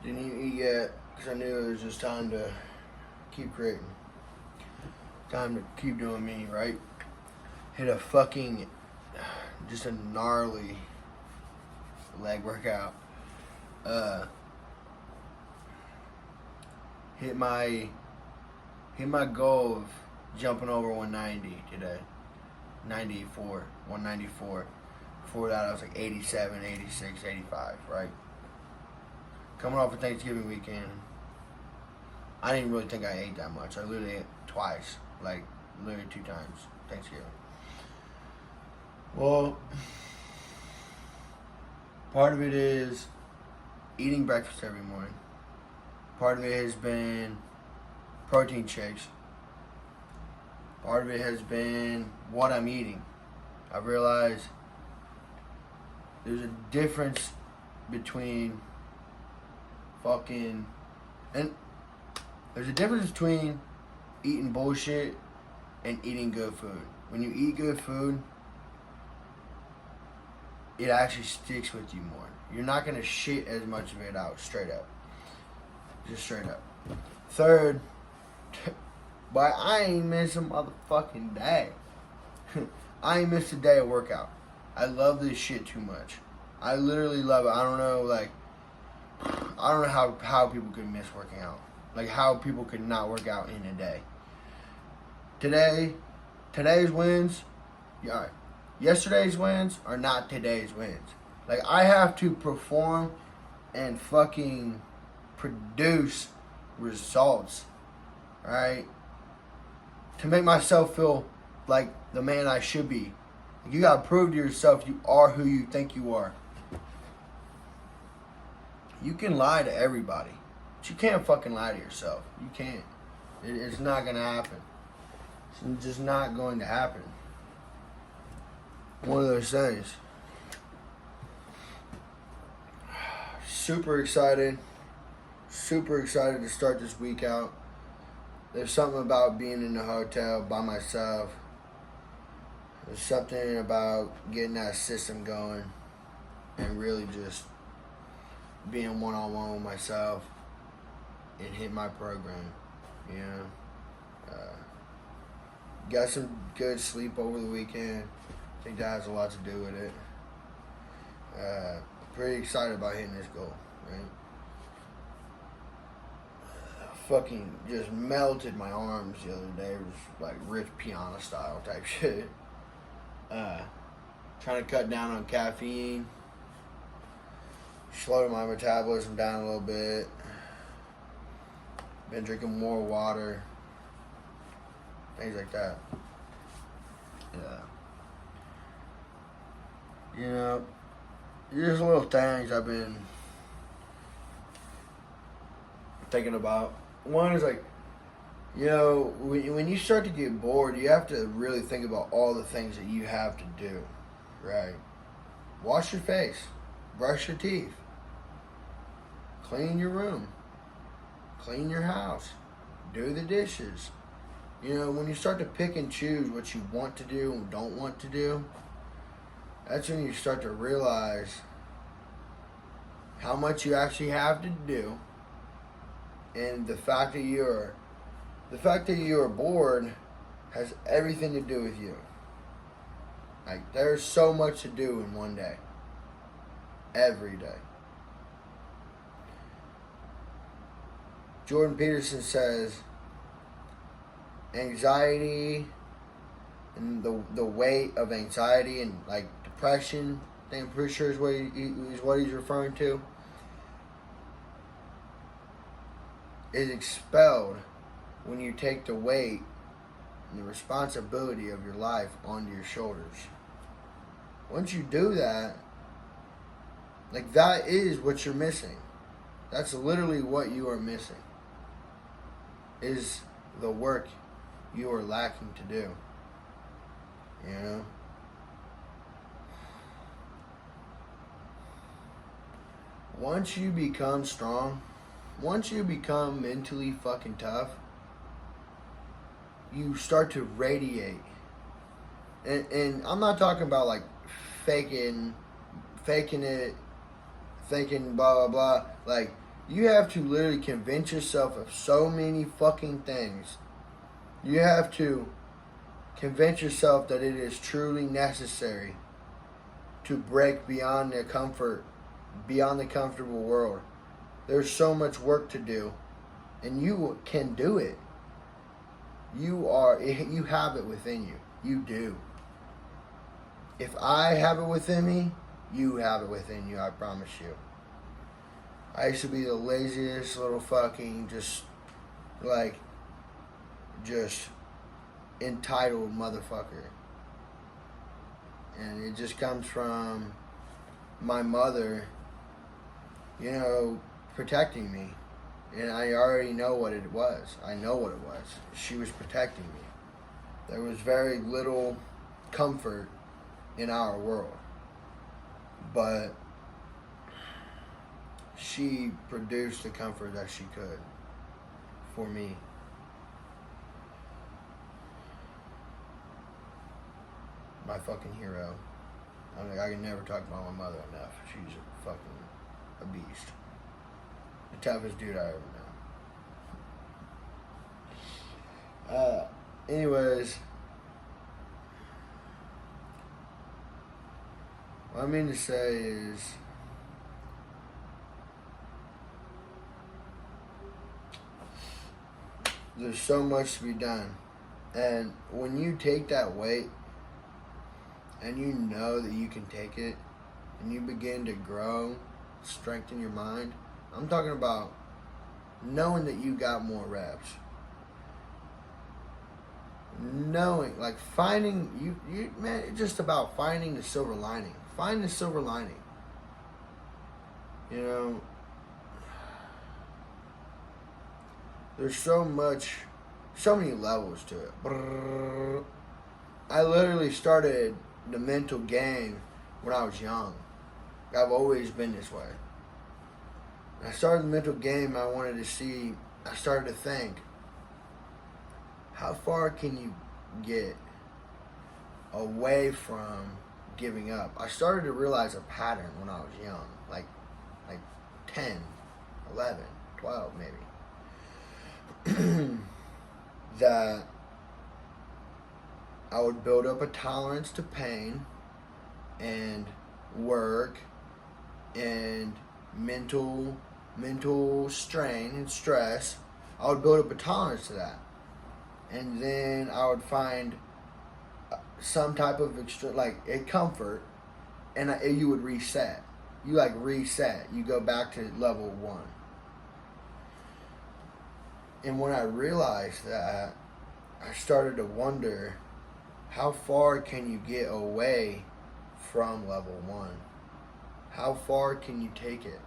Didn't eat yet because I knew it was just time to keep creating. Time to keep doing me, right? Hit a fucking, just a gnarly leg workout. Hit my goal of jumping over 190 today. 194. Before that, I was like 87, 86, 85, right? Coming off of Thanksgiving weekend, I didn't really think I ate that much. I literally ate twice, like literally 2 times Thanksgiving. Well, part of it is eating breakfast every morning. Part of it has been protein shakes. Part of it has been what I'm eating. I realized there's a difference between there's a difference between eating bullshit and eating good food. When you eat good food, it actually sticks with you more. You're not gonna shit as much of it out, straight up. Just straight up. Third, but I ain't missed a motherfucking day. I ain't missed a day of workout. I love this shit too much. I literally love it. I don't know how people could miss working out. Like how people could not work out in a day. Today's wins, yeah, yesterday's wins are not today's wins. Like I have to perform and fucking produce results, right? To make myself feel like the man I should be. You gotta prove to yourself you are who you think you are. You can lie to everybody, but you can't fucking lie to yourself. You can't. It's not gonna happen. It's just not going to happen. One of those things. Super excited to start this week out. There's something about being in the hotel by myself. There's something about getting that system going and really just being one-on-one with myself and hit my program, you know. Got some good sleep over the weekend. I think that has a lot to do with it. Pretty excited about hitting this goal, right? Fucking just melted my arms the other day. It was like Rich Piana style type shit. Trying to cut down on caffeine. Slowed my metabolism down a little bit. Been drinking more water. Things like that. Yeah. You know, there's little things I've been thinking about. One is like, you know, when you start to get bored, you have to really think about all the things that you have to do, right? Wash your face, brush your teeth, clean your room, clean your house, do the dishes. You know, when you start to pick and choose what you want to do and don't want to do, that's when you start to realize how much you actually have to do. And the fact that you're bored has everything to do with you. Like, there's so much to do in one day. Every day. Jordan Peterson says, anxiety and the weight of anxiety and like depression, I think I'm pretty sure is what he's referring to, is expelled when you take the weight and the responsibility of your life onto your shoulders. Once you do that, like that is what you're missing. That's literally what you are missing. Is the work you are lacking to do. You know? Once you become strong, once you become mentally fucking tough, you start to radiate. And I'm not talking about like faking it, thinking blah blah blah. Like You have to literally convince yourself of so many fucking things. You have to convince yourself that it is truly necessary to break beyond the comfortable world. There's so much work to do, and you can do it. You have it within you. You do. If I have it within me, you have it within you, I promise you. I used to be the laziest little fucking just entitled motherfucker. And it just comes from my mother, protecting me. And I already know what it was. I know what it was. She was protecting me. There was very little comfort in our world. But she produced the comfort that she could for me. My fucking hero. I can never talk about my mother enough. She's a beast. The toughest dude I ever know. Anyways, what I mean to say is, there's so much to be done. And when you take that weight, and you know that you can take it, and you begin to grow, strengthen your mind. I'm talking about knowing that you got more reps. Knowing, finding, man, it's just about finding the silver lining. Find the silver lining. There's so many levels to it. I literally started the mental game when I was young. I've always been this way. When I started the mental game, I started to think, how far can you get away from giving up? I started to realize a pattern when I was young, like 10, 11, 12 maybe, that I would build up a tolerance to pain and work and mental strain and stress. I would build up a tolerance to that. And then I would find some type of a comfort, and you would reset. You reset. You go back to level 1. And when I realized that, I started to wonder, how far can you get away from level 1? How far can you take it?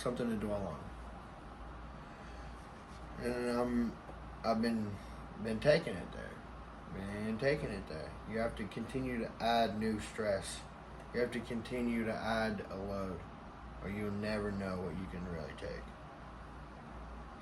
Something to dwell on. And I've been taking it there. You have to continue to add new stress. You have to continue to add a load, or you'll never know what you can really take.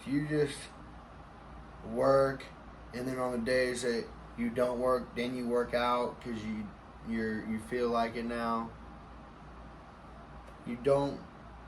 If you just work, and then on the days that you don't work, then you work out because you feel like it now.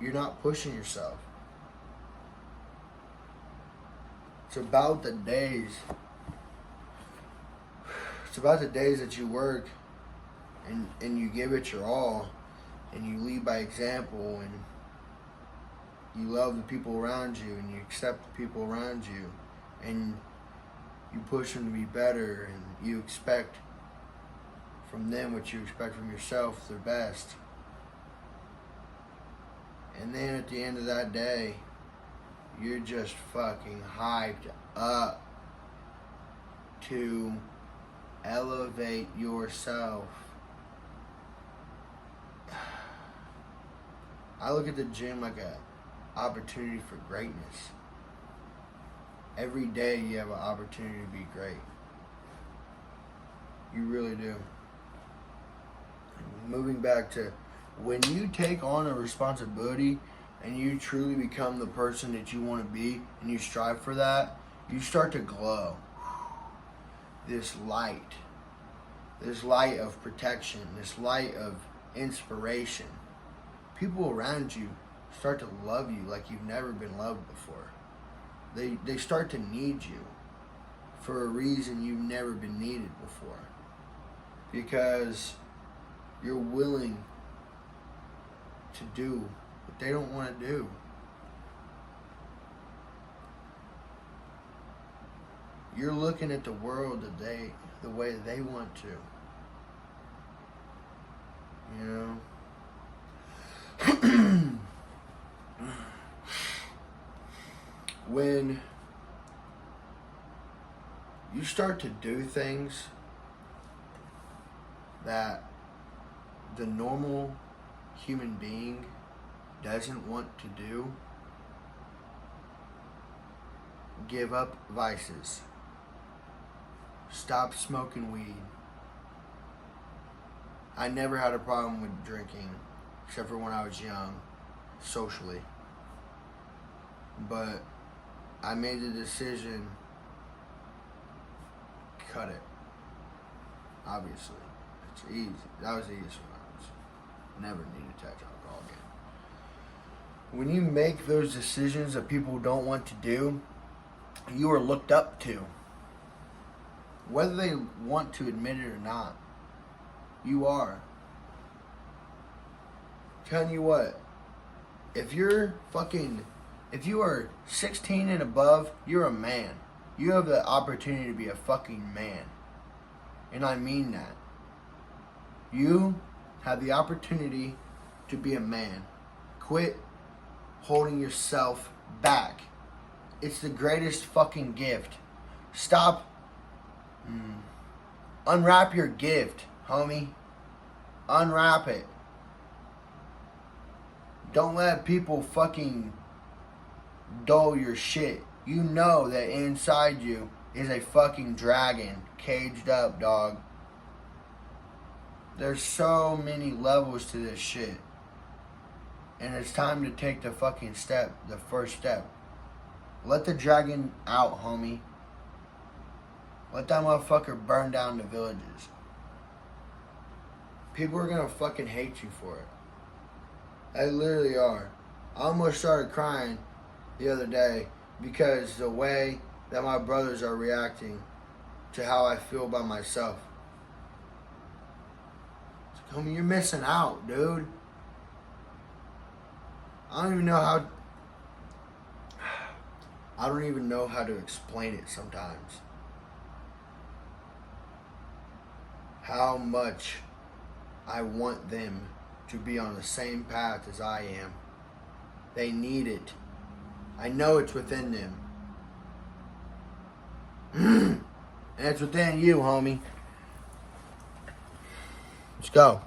You're not pushing yourself. It's about the days that you work and you give it your all, and you lead by example, and you love the people around you, and you accept the people around you, and you push them to be better, and you expect from them what you expect from yourself, their best. And then at the end of that day, you're just fucking hyped up to elevate yourself. I look at the gym like an opportunity for greatness. Every day you have an opportunity to be great. You really do. Moving back to, when you take on a responsibility and you truly become the person that you want to be, and you strive for that, you start to glow. This light of protection, this light of inspiration. People around you start to love you like you've never been loved before. They start to need you for a reason you've never been needed before. Because you're willing to do what they don't want to do. You're looking at the world the way they want to. You know? When you start to do things that the normal human being doesn't want to do, give up vices. Stop smoking weed. I never had a problem with drinking, except for when I was young, socially. But I made the decision, cut it. Obviously. It's easy. That was the easiest one. Never needed to touch alcohol again. When you make those decisions that people don't want to do, you are looked up to. Whether they want to admit it or not, you are. Telling you what, if you are 16 and above, you're a man. You have the opportunity to be a fucking man. And I mean that. You have the opportunity to be a man. Quit holding yourself back. It's the greatest fucking gift. Stop. Unwrap your gift, homie. Unwrap it. Don't let people fucking dull your shit. You know that inside you is a fucking dragon caged up, dog. There's so many levels to this shit. And it's time to take the fucking step, the first step. Let the dragon out, homie. Let that motherfucker burn down the villages. People are gonna fucking hate you for it. They literally are. I almost started crying the other day because the way that my brothers are reacting to how I feel about myself. It's like, homie, you're missing out, dude. I don't even know how to explain it sometimes. How much I want them to be on the same path as I am. They need it. I know it's within them. And it's within you, homie. Let's go.